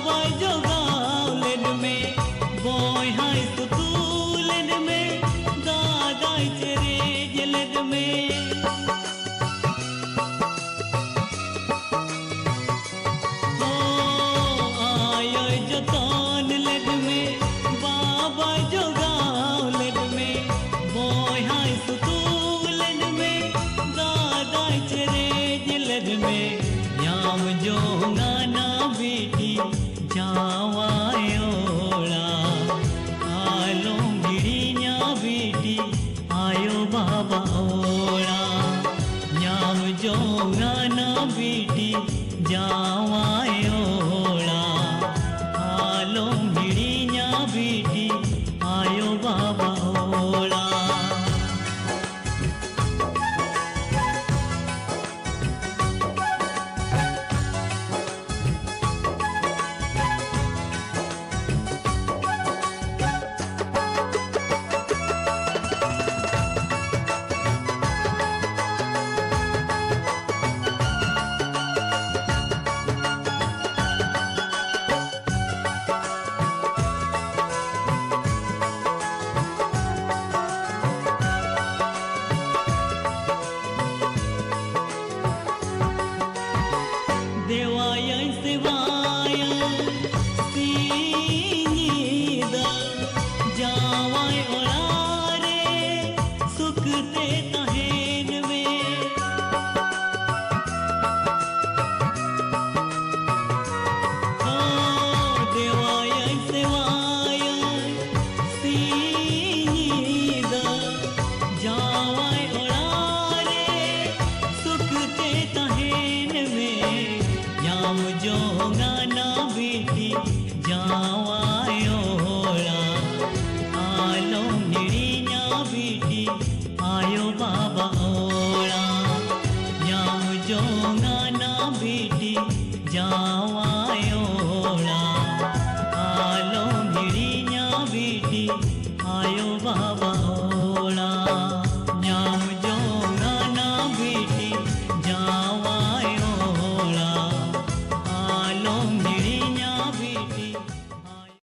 बाबा जोगावलेन में बोय हाय सुतूलेन में दादाई चेरे जलेन में ओ आयो जतन लेन में बाबा जोगावलेन में बोय हाय सुतूलेन में दादाई चेरे जलेन में न्याम जो गाना बेटी जावायोड़ा आलो गिरिया बेटी आयो बाबा ओड़ा न्याम जो गाना बेटी जावायोड़ा आलो गिरिया बेटी आयो बाबा ओड़ा देवाय शिवाय सीनीदा जावाय ओलारे सुखते तहेन में ओ देवाय शिवाय सीनीदा जावाय ओलारे सुखते तहेन में न्याम जो गाना बेटी जावायोड़ा आलो निड़िया बेटी आयो बाबा ओड़ा न्याम जो गाना बेटी जावायोड़ा आलो निड़िया बेटी आयो बाबा